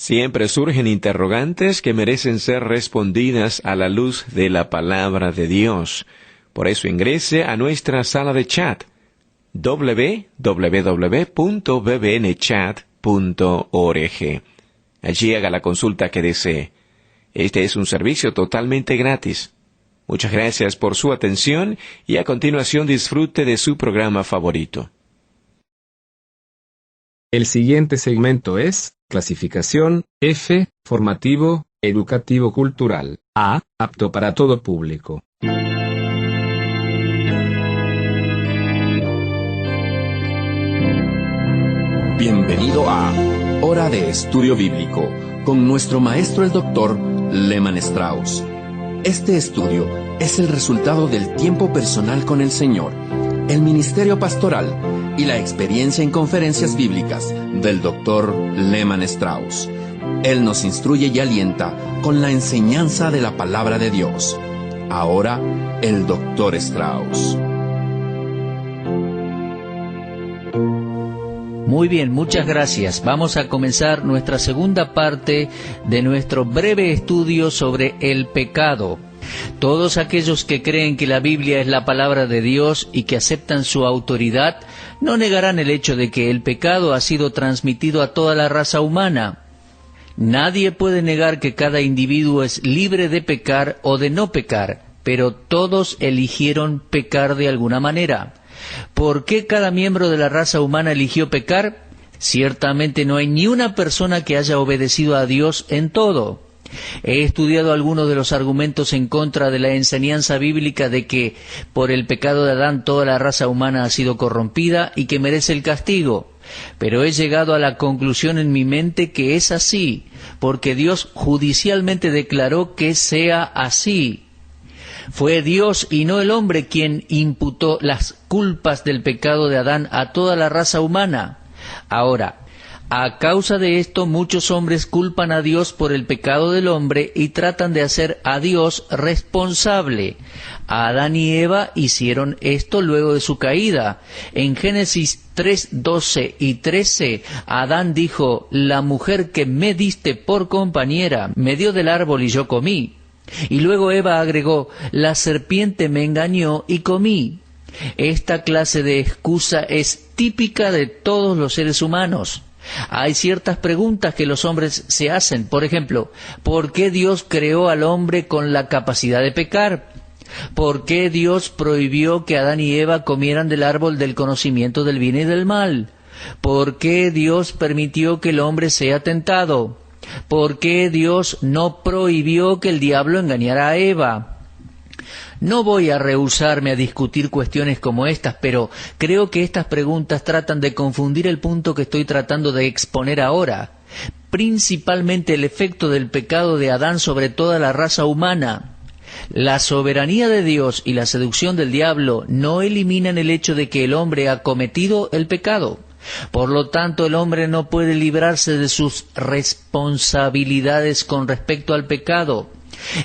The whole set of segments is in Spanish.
Siempre surgen interrogantes que merecen ser respondidas a la luz de la palabra de Dios. Por eso ingrese a nuestra sala de chat www.bbnchat.org. Allí haga la consulta que desee. Este es un servicio totalmente gratis. Muchas gracias por su atención y a continuación disfrute de su programa favorito. El siguiente segmento es clasificación F, formativo, educativo cultural. A, apto para todo público. Bienvenido a Hora de Estudio Bíblico con nuestro maestro el Dr. Lehman Strauss. Este estudio es el resultado del tiempo personal con el Señor, el ministerio pastoral y la experiencia en conferencias bíblicas del Dr. Lehman Strauss. Él nos instruye y alienta con la enseñanza de la palabra de Dios. Ahora, el Dr. Strauss. Muy bien, muchas gracias. Vamos a comenzar nuestra segunda parte de nuestro breve estudio sobre el pecado. Todos aquellos que creen que la Biblia es la palabra de Dios y que aceptan su autoridad, no negarán el hecho de que el pecado ha sido transmitido a toda la raza humana. Nadie puede negar que cada individuo es libre de pecar o de no pecar, pero todos eligieron pecar de alguna manera. ¿Por qué cada miembro de la raza humana eligió pecar? Ciertamente no hay ni una persona que haya obedecido a Dios en todo. He estudiado algunos de los argumentos en contra de la enseñanza bíblica de que por el pecado de Adán toda la raza humana ha sido corrompida y que merece el castigo. Pero he llegado a la conclusión en mi mente que es así, porque Dios judicialmente declaró que sea así. Fue Dios y no el hombre quien imputó las culpas del pecado de Adán a toda la raza humana. Ahora, a causa de esto, muchos hombres culpan a Dios por el pecado del hombre y tratan de hacer a Dios responsable. Adán y Eva hicieron esto luego de su caída. En Génesis 3:12 y 13, Adán dijo: «La mujer que me diste por compañera me dio del árbol y yo comí». Y luego Eva agregó: «La serpiente me engañó y comí». Esta clase de excusa es típica de todos los seres humanos. Hay ciertas preguntas que los hombres se hacen. Por ejemplo, ¿por qué Dios creó al hombre con la capacidad de pecar? ¿Por qué Dios prohibió que Adán y Eva comieran del árbol del conocimiento del bien y del mal? ¿Por qué Dios permitió que el hombre sea tentado? ¿Por qué Dios no prohibió que el diablo engañara a Eva? No voy a rehusarme a discutir cuestiones como estas, pero creo que estas preguntas tratan de confundir el punto que estoy tratando de exponer ahora, principalmente el efecto del pecado de Adán sobre toda la raza humana. La soberanía de Dios y la seducción del diablo no eliminan el hecho de que el hombre ha cometido el pecado. Por lo tanto, el hombre no puede librarse de sus responsabilidades con respecto al pecado.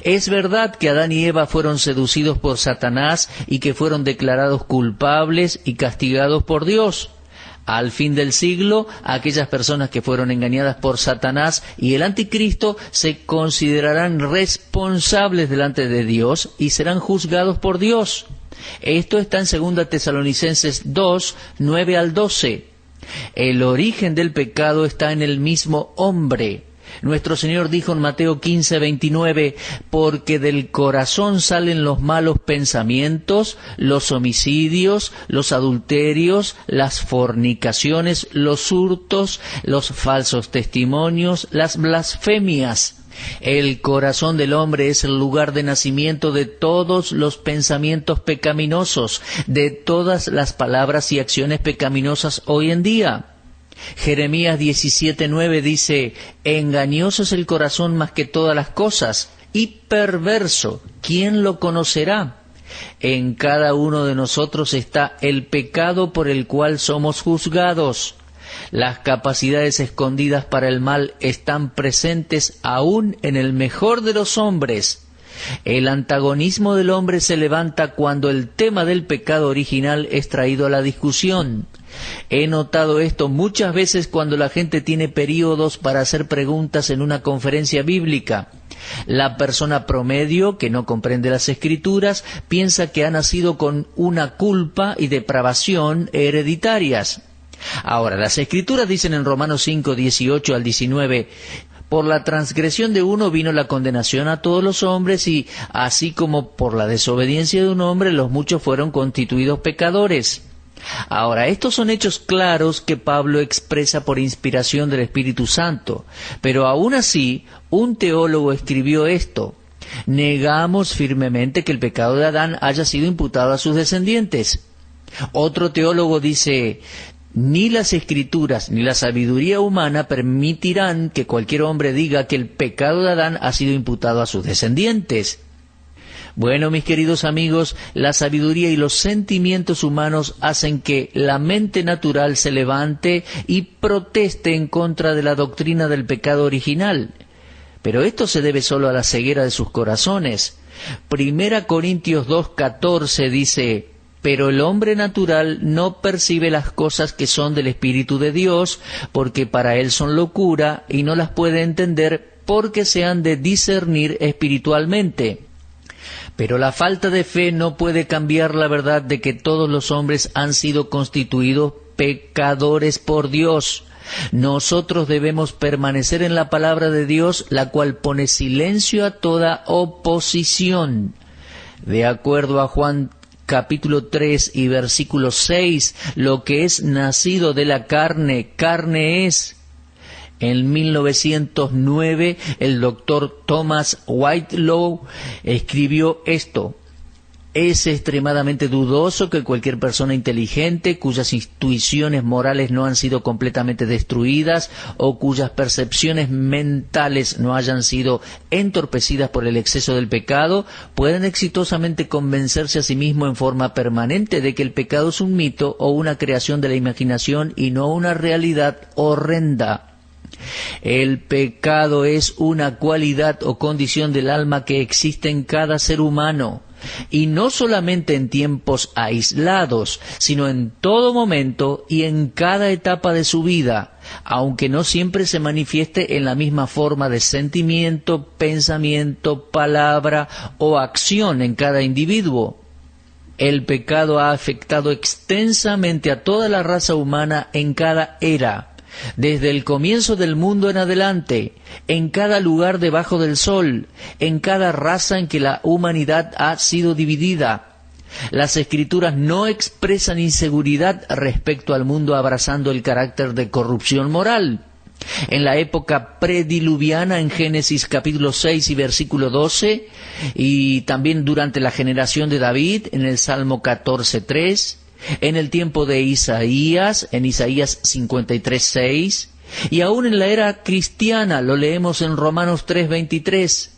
Es verdad que Adán y Eva fueron seducidos por Satanás y que fueron declarados culpables y castigados por Dios. Al fin del siglo, aquellas personas que fueron engañadas por Satanás y el anticristo se considerarán responsables delante de Dios y serán juzgados por Dios. Esto está en 2 Tesalonicenses 2, 9 al 12. El origen del pecado está en el mismo hombre. Nuestro Señor dijo en Mateo 15, 29, «Porque del corazón salen los malos pensamientos, los homicidios, los adulterios, las fornicaciones, los hurtos, los falsos testimonios, las blasfemias». El corazón del hombre es el lugar de nacimiento de todos los pensamientos pecaminosos, de todas las palabras y acciones pecaminosas hoy en día. Jeremías 17:9 dice: «Engañoso es el corazón más que todas las cosas, y perverso, ¿quién lo conocerá?». En cada uno de nosotros está el pecado por el cual somos juzgados. Las capacidades escondidas para el mal están presentes aún en el mejor de los hombres. El antagonismo del hombre se levanta cuando el tema del pecado original es traído a la discusión. He notado esto muchas veces cuando la gente tiene periodos para hacer preguntas en una conferencia bíblica. La persona promedio, que no comprende las Escrituras, piensa que ha nacido con una culpa y depravación hereditarias. Ahora, las Escrituras dicen en Romanos 5, 18 al 19, por la transgresión de uno vino la condenación a todos los hombres, y así como por la desobediencia de un hombre los muchos fueron constituidos pecadores. Ahora, estos son hechos claros que Pablo expresa por inspiración del Espíritu Santo, pero aún así, un teólogo escribió esto: negamos firmemente que el pecado de Adán haya sido imputado a sus descendientes. Otro teólogo dice: ni las Escrituras ni la sabiduría humana permitirán que cualquier hombre diga que el pecado de Adán ha sido imputado a sus descendientes. Bueno, mis queridos amigos, la sabiduría y los sentimientos humanos hacen que la mente natural se levante y proteste en contra de la doctrina del pecado original. Pero esto se debe solo a la ceguera de sus corazones. 1 Corintios 2:14 dice: pero el hombre natural no percibe las cosas que son del Espíritu de Dios, porque para él son locura, y no las puede entender porque se han de discernir espiritualmente. Pero la falta de fe no puede cambiar la verdad de que todos los hombres han sido constituidos pecadores por Dios. Nosotros debemos permanecer en la palabra de Dios, la cual pone silencio a toda oposición. De acuerdo a Juan capítulo 3 y versículo 6, lo que es nacido de la carne, carne es. En 1909, el doctor Thomas Whitelaw escribió esto: es extremadamente dudoso que cualquier persona inteligente, cuyas intuiciones morales no han sido completamente destruidas o cuyas percepciones mentales no hayan sido entorpecidas por el exceso del pecado, puedan exitosamente convencerse a sí mismo en forma permanente de que el pecado es un mito o una creación de la imaginación y no una realidad horrenda. El pecado es una cualidad o condición del alma que existe en cada ser humano, y no solamente en tiempos aislados, sino en todo momento y en cada etapa de su vida, aunque no siempre se manifieste en la misma forma de sentimiento, pensamiento, palabra o acción en cada individuo. El pecado ha afectado extensamente a toda la raza humana en cada era, desde el comienzo del mundo en adelante, en cada lugar debajo del sol, en cada raza en que la humanidad ha sido dividida. Las Escrituras no expresan inseguridad respecto al mundo abrazando el carácter de corrupción moral. En la época prediluviana, en Génesis capítulo 6 y versículo 12, y también durante la generación de David, en el Salmo 14:3, en el tiempo de Isaías, en Isaías 53:6, y aún en la era cristiana, lo leemos en Romanos 3:23.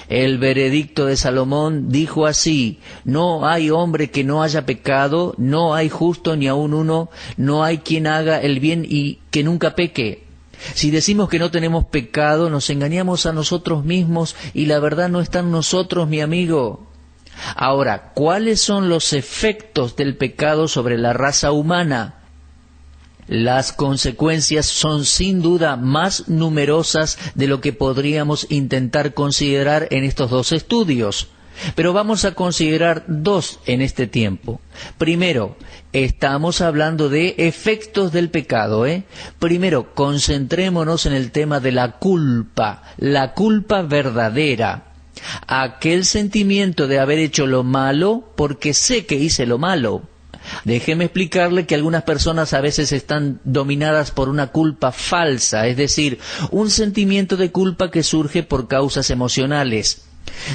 El veredicto de Salomón dijo así: no hay hombre que no haya pecado, no hay justo ni aun uno, no hay quien haga el bien y que nunca peque. Si decimos que no tenemos pecado, nos engañamos a nosotros mismos y la verdad no está en nosotros, mi amigo. Ahora, ¿cuáles son los efectos del pecado sobre la raza humana? Las consecuencias son sin duda más numerosas de lo que podríamos intentar considerar en estos dos estudios. Pero vamos a considerar dos en este tiempo. Primero, estamos hablando de efectos del pecado, Primero, concentrémonos en el tema de la culpa verdadera. Aquel sentimiento de haber hecho lo malo porque sé que hice lo malo. Déjeme explicarle que algunas personas a veces están dominadas por una culpa falsa, es decir, un sentimiento de culpa que surge por causas emocionales.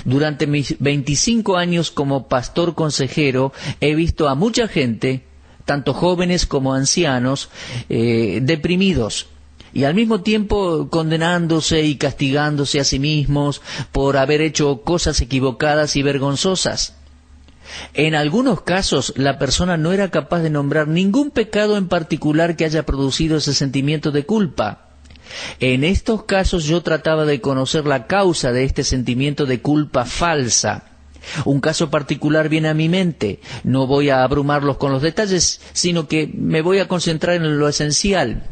Durante mis 25 años como pastor consejero he visto a mucha gente, tanto jóvenes como ancianos, deprimidos, y al mismo tiempo condenándose y castigándose a sí mismos por haber hecho cosas equivocadas y vergonzosas. En algunos casos, la persona no era capaz de nombrar ningún pecado en particular que haya producido ese sentimiento de culpa. En estos casos yo trataba de conocer la causa de este sentimiento de culpa falsa. Un caso particular viene a mi mente. No voy a abrumarlos con los detalles, sino que me voy a concentrar en lo esencial.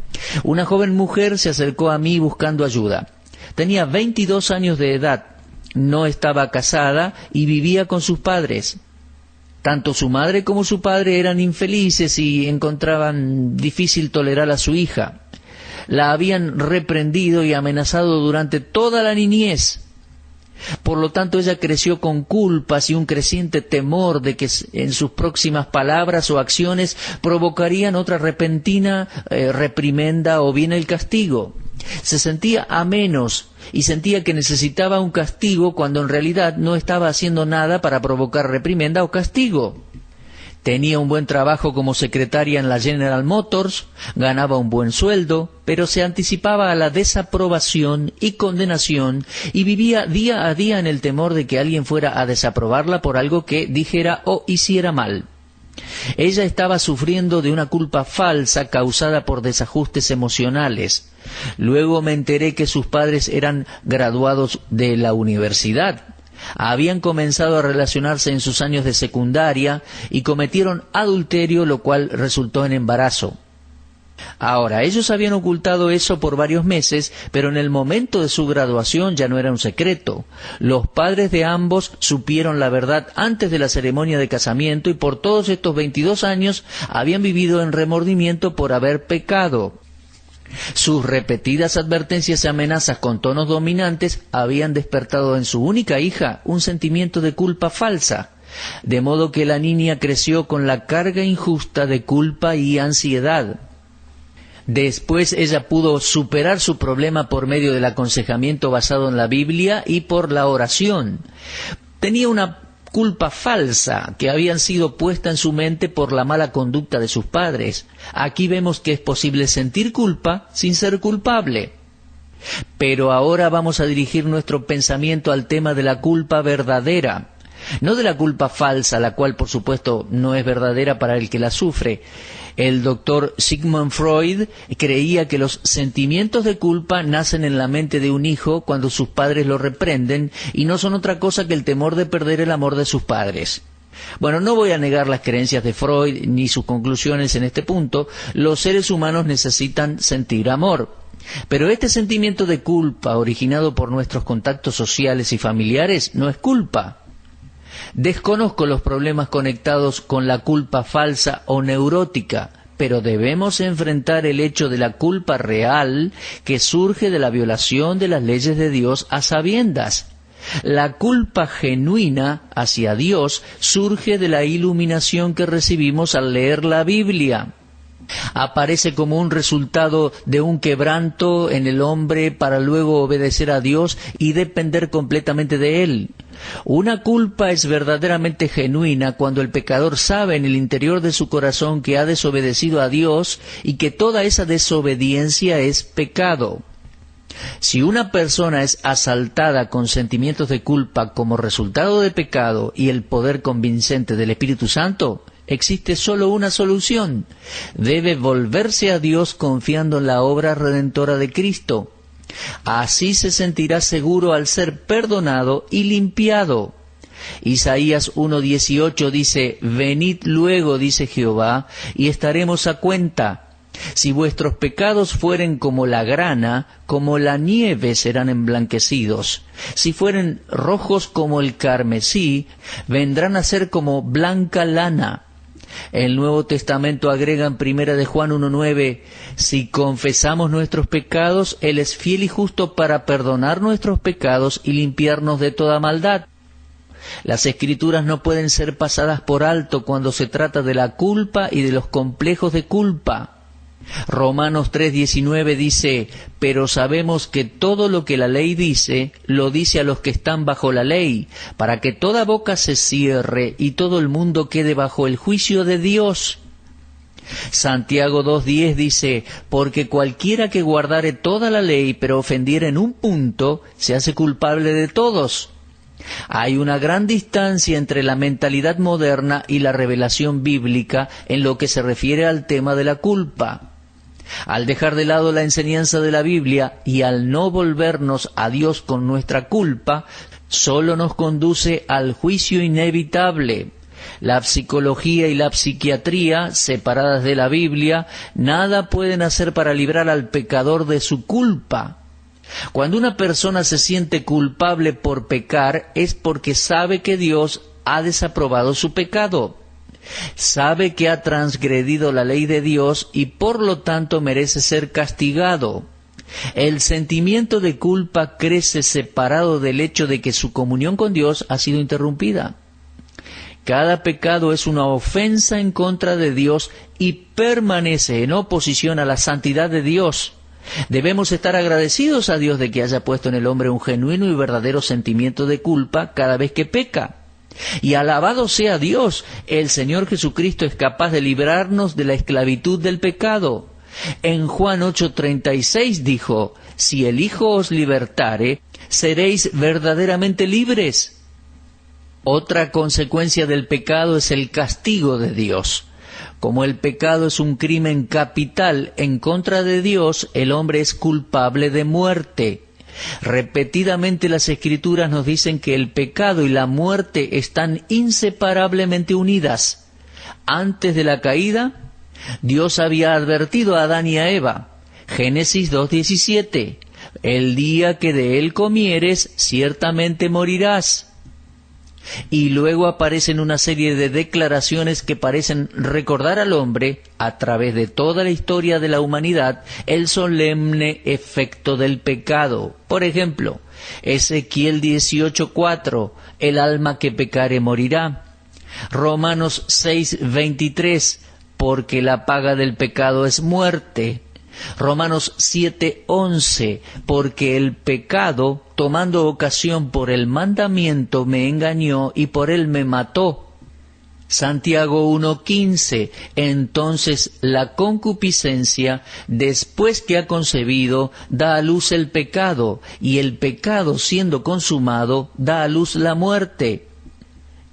Una joven mujer se acercó a mí buscando ayuda. Tenía 22 años de edad, no estaba casada y vivía con sus padres. Tanto su madre como su padre eran infelices y encontraban difícil tolerar a su hija. La habían reprendido y amenazado durante toda la niñez. Por lo tanto, ella creció con culpas y un creciente temor de que en sus próximas palabras o acciones provocarían otra repentina reprimenda o bien el castigo. Se sentía a menos y sentía que necesitaba un castigo cuando en realidad no estaba haciendo nada para provocar reprimenda o castigo. Tenía un buen trabajo como secretaria en la General Motors, ganaba un buen sueldo, pero se anticipaba a la desaprobación y condenación y vivía día a día en el temor de que alguien fuera a desaprobarla por algo que dijera o hiciera mal. Ella estaba sufriendo de una culpa falsa causada por desajustes emocionales. Luego me enteré que sus padres eran graduados de la universidad. Habían comenzado a relacionarse en sus años de secundaria y cometieron adulterio, lo cual resultó en embarazo. Ahora, ellos habían ocultado eso por varios meses, pero en el momento de su graduación ya no era un secreto. Los padres de ambos supieron la verdad antes de la ceremonia de casamiento y por todos estos 22 años habían vivido en remordimiento por haber pecado. Sus repetidas advertencias y amenazas con tonos dominantes habían despertado en su única hija un sentimiento de culpa falsa, de modo que la niña creció con la carga injusta de culpa y ansiedad. Después ella pudo superar su problema por medio del aconsejamiento basado en la Biblia y por la oración. Tenía una culpa falsa que habían sido puesta en su mente por la mala conducta de sus padres. Aquí vemos que es posible sentir culpa sin ser culpable. Pero ahora vamos a dirigir nuestro pensamiento al tema de la culpa verdadera, no de la culpa falsa, la cual por supuesto no es verdadera para el que la sufre. El doctor Sigmund Freud creía que los sentimientos de culpa nacen en la mente de un hijo cuando sus padres lo reprenden y no son otra cosa que el temor de perder el amor de sus padres. Bueno, no voy a negar las creencias de Freud ni sus conclusiones en este punto. Los seres humanos necesitan sentir amor. Pero este sentimiento de culpa originado por nuestros contactos sociales y familiares no es culpa. Desconozco los problemas conectados con la culpa falsa o neurótica, pero debemos enfrentar el hecho de la culpa real que surge de la violación de las leyes de Dios a sabiendas. La culpa genuina hacia Dios surge de la iluminación que recibimos al leer la Biblia. Aparece como un resultado de un quebranto en el hombre para luego obedecer a Dios y depender completamente de Él. Una culpa es verdaderamente genuina cuando el pecador sabe en el interior de su corazón que ha desobedecido a Dios y que toda esa desobediencia es pecado. Si una persona es asaltada con sentimientos de culpa como resultado de pecado y el poder convincente del Espíritu Santo, existe solo una solución. Debe volverse a Dios confiando en la obra redentora de Cristo. Así se sentirá seguro al ser perdonado y limpiado. Isaías 1:18 dice: «Venid luego, dice Jehová, y estaremos a cuenta. Si vuestros pecados fueren como la grana, como la nieve serán emblanquecidos. Si fueren rojos como el carmesí, vendrán a ser como blanca lana». El Nuevo Testamento agrega en 1 de Juan 1:9: «Si confesamos nuestros pecados, Él es fiel y justo para perdonar nuestros pecados y limpiarnos de toda maldad». Las Escrituras no pueden ser pasadas por alto cuando se trata de la culpa y de los complejos de culpa. Romanos 3:19 dice: «Pero sabemos que todo lo que la ley dice, lo dice a los que están bajo la ley, para que toda boca se cierre y todo el mundo quede bajo el juicio de Dios». Santiago 2:10 dice: «Porque cualquiera que guardare toda la ley, pero ofendiere en un punto, se hace culpable de todos». Hay una gran distancia entre la mentalidad moderna y la revelación bíblica en lo que se refiere al tema de la culpa. Al dejar de lado la enseñanza de la Biblia y al no volvernos a Dios con nuestra culpa, solo nos conduce al juicio inevitable. La psicología y la psiquiatría, separadas de la Biblia, nada pueden hacer para librar al pecador de su culpa. Cuando una persona se siente culpable por pecar, es porque sabe que Dios ha desaprobado su pecado. Sabe que ha transgredido la ley de Dios y por lo tanto merece ser castigado. El sentimiento de culpa crece separado del hecho de que su comunión con Dios ha sido interrumpida. Cada pecado es una ofensa en contra de Dios y permanece en oposición a la santidad de Dios. Debemos estar agradecidos a Dios de que haya puesto en el hombre un genuino y verdadero sentimiento de culpa cada vez que peca. Y alabado sea Dios, el Señor Jesucristo es capaz de librarnos de la esclavitud del pecado. En Juan 8:36 dijo: si el Hijo os libertare, seréis verdaderamente libres. Otra consecuencia del pecado es el castigo de Dios. Como el pecado es un crimen capital en contra de Dios, el hombre es culpable de muerte. Repetidamente las Escrituras nos dicen que el pecado y la muerte están inseparablemente unidas. Antes de la caída, Dios había advertido a Adán y a Eva. Génesis 2:17: el día que de él comieres, ciertamente morirás. Y luego aparecen una serie de declaraciones que parecen recordar al hombre, a través de toda la historia de la humanidad, el solemne efecto del pecado. Por ejemplo, Ezequiel 18:4, el alma que pecare morirá. Romanos 6:23, porque la paga del pecado es muerte. Romanos 7:11, porque el pecado, tomando ocasión por el mandamiento, me engañó y por él me mató. Santiago 1:15, entonces la concupiscencia, después que ha concebido, da a luz el pecado, y el pecado, siendo consumado, da a luz la muerte.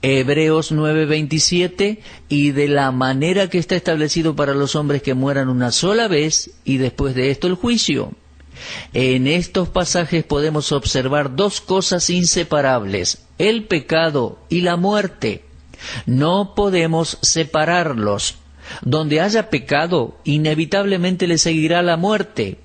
Hebreos 9:27, y de la manera que está establecido para los hombres que mueran una sola vez, y después de esto el juicio. En estos pasajes podemos observar dos cosas inseparables: el pecado y la muerte. No podemos separarlos. Donde haya pecado, inevitablemente le seguirá la muerte.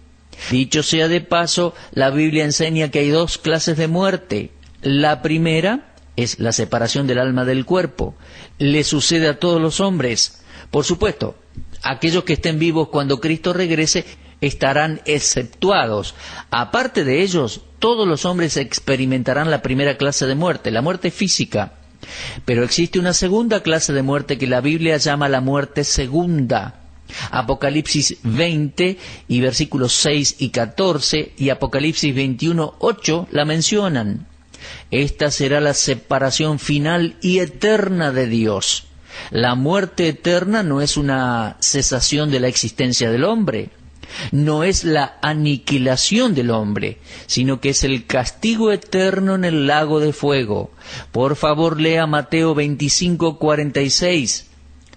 Dicho sea de paso, la Biblia enseña que hay dos clases de muerte. La primera es la separación del alma del cuerpo. Le sucede a todos los hombres. Por supuesto, aquellos que estén vivos cuando Cristo regrese estarán exceptuados. Aparte de ellos, todos los hombres experimentarán la primera clase de muerte, la muerte física. Pero existe una segunda clase de muerte que la Biblia llama la muerte segunda. Apocalipsis 20 y versículos 6 y 14 y Apocalipsis 21:8 la mencionan. Esta será la separación final y eterna de Dios. La muerte eterna no es una cesación de la existencia del hombre, no es la aniquilación del hombre, sino que es el castigo eterno en el lago de fuego. Por favor, lea Mateo 25:46,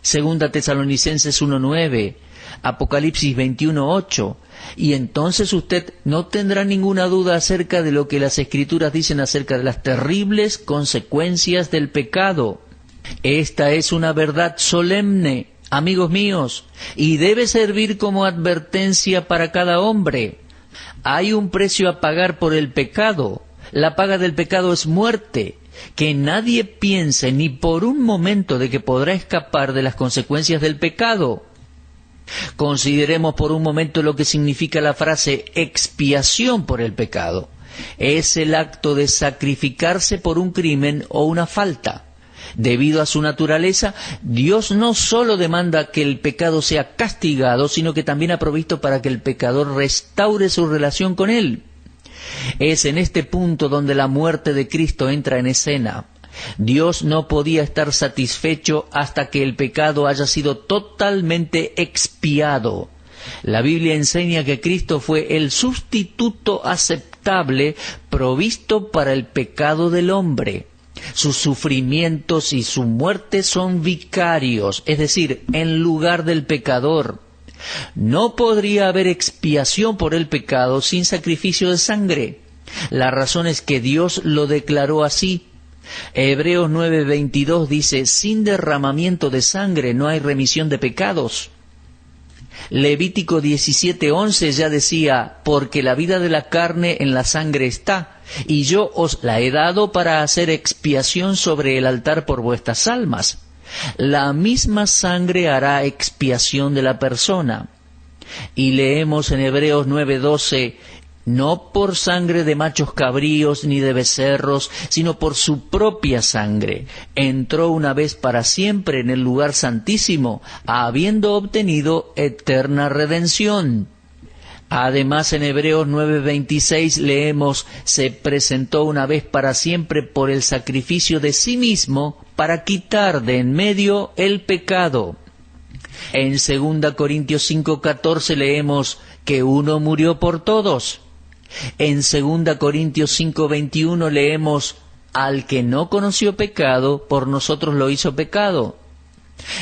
Segunda Tesalonicenses 1:9, Apocalipsis 21:8, y entonces usted no tendrá ninguna duda acerca de lo que las Escrituras dicen acerca de las terribles consecuencias del pecado. Esta es una verdad solemne, amigos míos, y debe servir como advertencia para cada hombre. Hay un precio a pagar por el pecado. La paga del pecado es muerte. Que nadie piense ni por un momento de que podrá escapar de las consecuencias del pecado. Consideremos por un momento lo que significa la frase expiación por el pecado. Es el acto de sacrificarse por un crimen o una falta. Debido a su naturaleza, Dios no solo demanda que el pecado sea castigado, sino que también ha provisto para que el pecador restaure su relación con Él. Es en este punto donde la muerte de Cristo entra en escena. Dios no podía estar satisfecho hasta que el pecado haya sido totalmente expiado. La Biblia enseña que Cristo fue el sustituto aceptable provisto para el pecado del hombre. Sus sufrimientos y su muerte son vicarios, es decir, en lugar del pecador. No podría haber expiación por el pecado sin sacrificio de sangre. La razón es que Dios lo declaró así. Hebreos 9:22 dice, sin derramamiento de sangre no hay remisión de pecados. Levítico 17:11 ya decía, porque la vida de la carne en la sangre está, y yo os la he dado para hacer expiación sobre el altar por vuestras almas. La misma sangre hará expiación de la persona. Y leemos en Hebreos 9:12, no por sangre de machos cabríos ni de becerros, sino por su propia sangre. Entró una vez para siempre en el lugar santísimo, habiendo obtenido eterna redención. Además, en Hebreos 9:26 leemos, se presentó una vez para siempre por el sacrificio de sí mismo para quitar de en medio el pecado. En 2 Corintios 5:14 leemos que uno murió por todos. En 2 Corintios 5:21 leemos, al que no conoció pecado, por nosotros lo hizo pecado.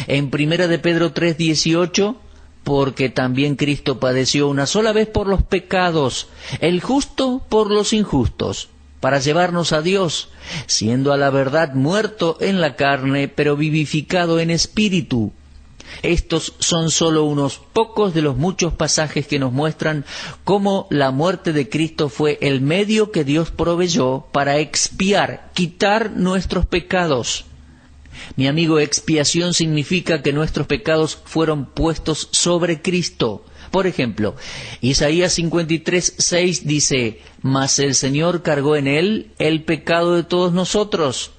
En 1 de Pedro 3:18, porque también Cristo padeció una sola vez por los pecados, el justo por los injustos, para llevarnos a Dios, siendo a la verdad muerto en la carne, pero vivificado en espíritu. Estos son solo unos pocos de los muchos pasajes que nos muestran cómo la muerte de Cristo fue el medio que Dios proveyó para expiar, quitar nuestros pecados. Mi amigo, expiación significa que nuestros pecados fueron puestos sobre Cristo. Por ejemplo, Isaías 53:6 dice, mas el Señor cargó en él el pecado de todos nosotros.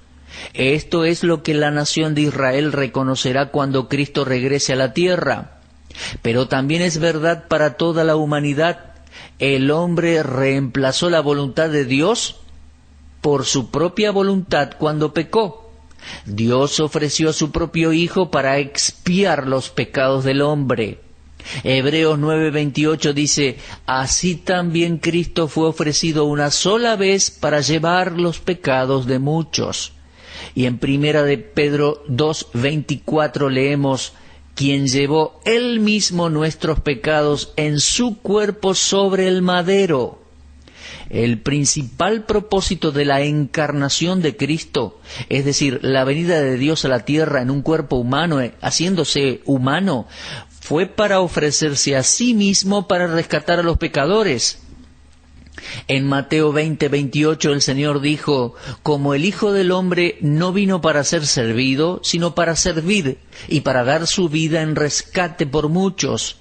Esto es lo que la nación de Israel reconocerá cuando Cristo regrese a la tierra. Pero también es verdad para toda la humanidad. El hombre reemplazó la voluntad de Dios por su propia voluntad cuando pecó. Dios ofreció a su propio Hijo para expiar los pecados del hombre. Hebreos 9:28 dice, así también Cristo fue ofrecido una sola vez para llevar los pecados de muchos. Y en 1 de Pedro 2:24 leemos, quien llevó él mismo nuestros pecados en su cuerpo sobre el madero. El principal propósito de la encarnación de Cristo, es decir, la venida de Dios a la tierra en un cuerpo humano, haciéndose humano, fue para ofrecerse a sí mismo para rescatar a los pecadores. En Mateo 20:28 el Señor dijo, como el Hijo del Hombre no vino para ser servido, sino para servir y para dar su vida en rescate por muchos.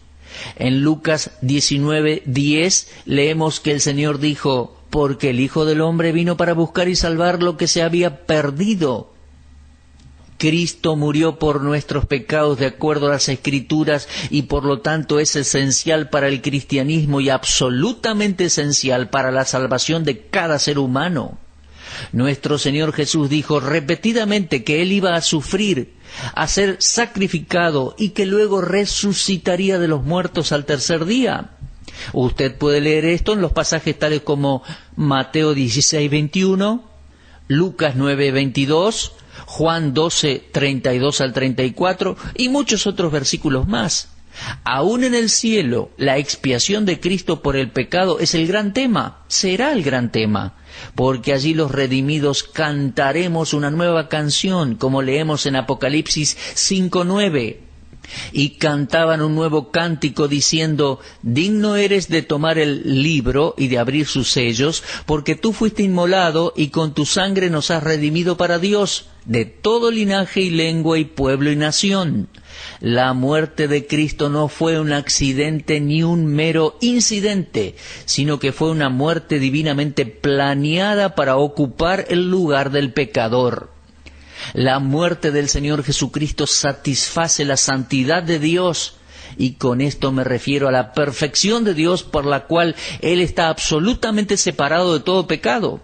En Lucas 19:10 leemos que el Señor dijo, porque el Hijo del Hombre vino para buscar y salvar lo que se había perdido. Cristo murió por nuestros pecados de acuerdo a las Escrituras y por lo tanto es esencial para el cristianismo y absolutamente esencial para la salvación de cada ser humano. Nuestro Señor Jesús dijo repetidamente que Él iba a sufrir, a ser sacrificado y que luego resucitaría de los muertos al tercer día. Usted puede leer esto en los pasajes tales como Mateo 16:21, Lucas 9:22, Juan 12:32 al 34 y muchos otros versículos más. Aún en el cielo, la expiación de Cristo por el pecado es el gran tema, será el gran tema, porque allí los redimidos cantaremos una nueva canción, como leemos en Apocalipsis 5:9. Y cantaban un nuevo cántico diciendo, digno eres de tomar el libro y de abrir sus sellos, porque tú fuiste inmolado y con tu sangre nos has redimido para Dios, de todo linaje y lengua y pueblo y nación. La muerte de Cristo no fue un accidente ni un mero incidente, sino que fue una muerte divinamente planeada para ocupar el lugar del pecador. La muerte del Señor Jesucristo satisface la santidad de Dios, y con esto me refiero a la perfección de Dios por la cual Él está absolutamente separado de todo pecado.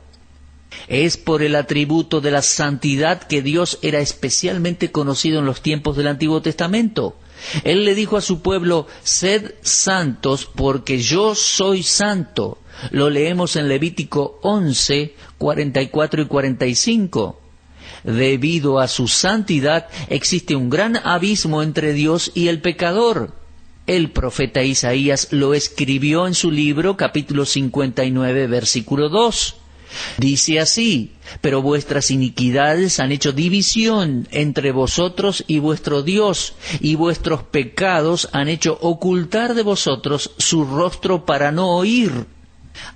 Es por el atributo de la santidad que Dios era especialmente conocido en los tiempos del Antiguo Testamento. Él le dijo a su pueblo, sed santos porque yo soy santo. Lo leemos en Levítico 11, 44 y 45. Debido a su santidad existe un gran abismo entre Dios y el pecador. El profeta Isaías lo escribió en su libro, capítulo 59, versículo 2. Dice así: pero vuestras iniquidades han hecho división entre vosotros y vuestro Dios, y vuestros pecados han hecho ocultar de vosotros su rostro para no oír.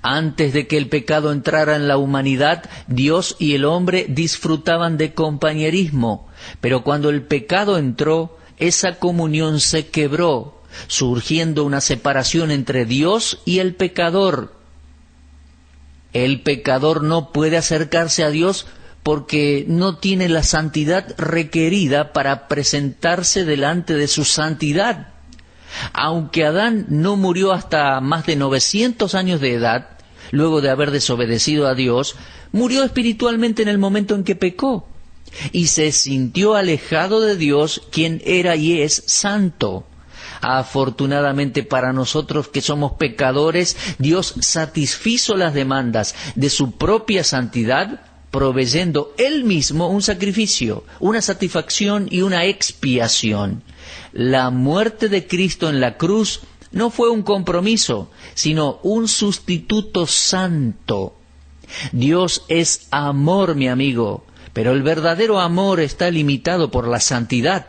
Antes de que el pecado entrara en la humanidad, Dios y el hombre disfrutaban de compañerismo, pero cuando el pecado entró, esa comunión se quebró, surgiendo una separación entre Dios y el pecador. El pecador no puede acercarse a Dios porque no tiene la santidad requerida para presentarse delante de su santidad. Aunque Adán no murió hasta más de 900 años de edad, luego de haber desobedecido a Dios, murió espiritualmente en el momento en que pecó, y se sintió alejado de Dios, quien era y es santo. Afortunadamente para nosotros que somos pecadores, Dios satisfizo las demandas de su propia santidad, proveyendo Él mismo un sacrificio, una satisfacción y una expiación. La muerte de Cristo en la cruz no fue un compromiso, sino un sustituto santo. Dios es amor, mi amigo, pero el verdadero amor está limitado por la santidad.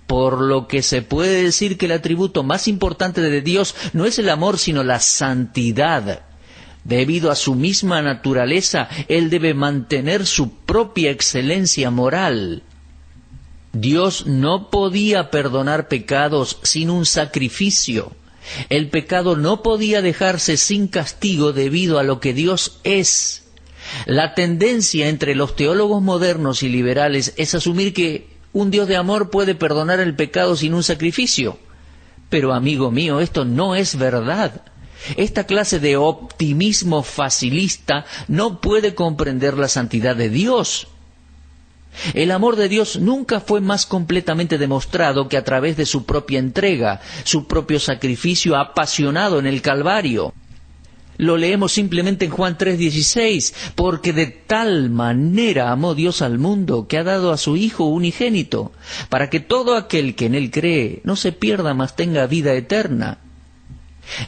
Por lo que se puede decir que el atributo más importante de Dios no es el amor, sino la santidad. Debido a su misma naturaleza, Él debe mantener su propia excelencia moral. Dios no podía perdonar pecados sin un sacrificio. El pecado no podía dejarse sin castigo debido a lo que Dios es. La tendencia entre los teólogos modernos y liberales es asumir que un Dios de amor puede perdonar el pecado sin un sacrificio. Pero, amigo mío, esto no es verdad. Esta clase de optimismo facilista no puede comprender la santidad de Dios. El amor de Dios nunca fue más completamente demostrado que a través de su propia entrega, su propio sacrificio apasionado en el Calvario. Lo leemos simplemente en Juan 3:16, porque de tal manera amó Dios al mundo que ha dado a su Hijo unigénito, para que todo aquel que en Él cree no se pierda, mas tenga vida eterna.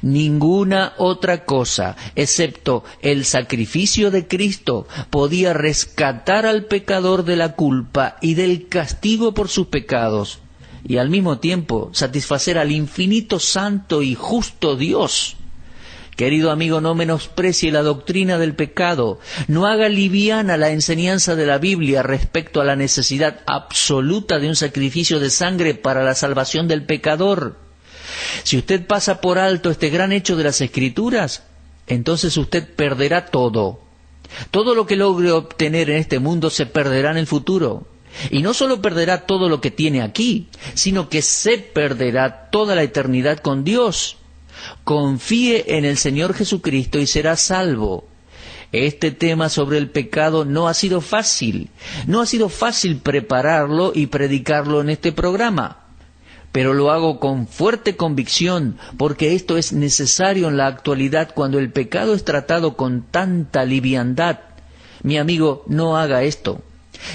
Ninguna otra cosa, excepto el sacrificio de Cristo, podía rescatar al pecador de la culpa y del castigo por sus pecados, y al mismo tiempo satisfacer al infinito, santo y justo Dios. Querido amigo, no menosprecie la doctrina del pecado, no haga liviana la enseñanza de la Biblia respecto a la necesidad absoluta de un sacrificio de sangre para la salvación del pecador. Si usted pasa por alto este gran hecho de las Escrituras, entonces usted perderá todo. Todo lo que logre obtener en este mundo se perderá en el futuro. Y no solo perderá todo lo que tiene aquí, sino que se perderá toda la eternidad con Dios. Confíe en el Señor Jesucristo y será salvo. Este tema sobre el pecado no ha sido fácil. No ha sido fácil prepararlo y predicarlo en este programa. Pero lo hago con fuerte convicción, porque esto es necesario en la actualidad cuando el pecado es tratado con tanta liviandad. Mi amigo, no haga esto.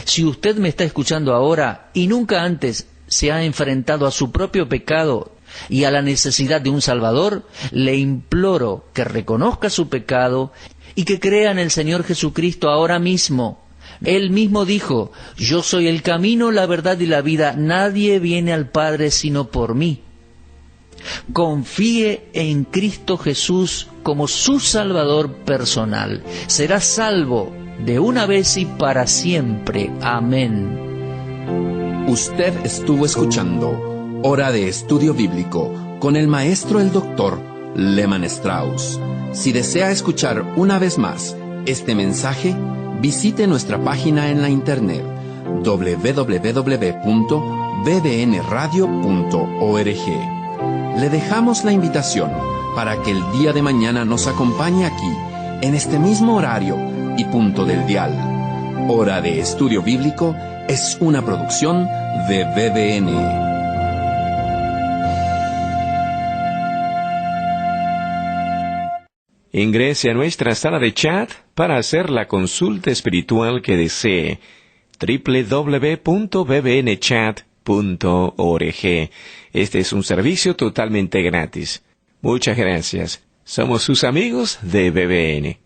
Si usted me está escuchando ahora y nunca antes se ha enfrentado a su propio pecado y a la necesidad de un Salvador, le imploro que reconozca su pecado y que crea en el Señor Jesucristo ahora mismo. Él mismo dijo: yo soy el camino, la verdad y la vida, nadie viene al Padre sino por mí. Confíe en Cristo Jesús como su Salvador personal. Será salvo de una vez y para siempre. Amén. Usted estuvo escuchando Hora de Estudio Bíblico con el maestro el doctor Lehmann Strauss. Si desea escuchar una vez más este mensaje, visite nuestra página en la internet www.bbnradio.org. Le dejamos la invitación para que el día de mañana nos acompañe aquí, en este mismo horario y punto del dial. Hora de Estudio Bíblico es una producción de BBN. Ingrese a nuestra sala de chat para hacer la consulta espiritual que desee. www.bbnchat.com Este es un servicio totalmente gratis. Muchas gracias. Somos sus amigos de BBN.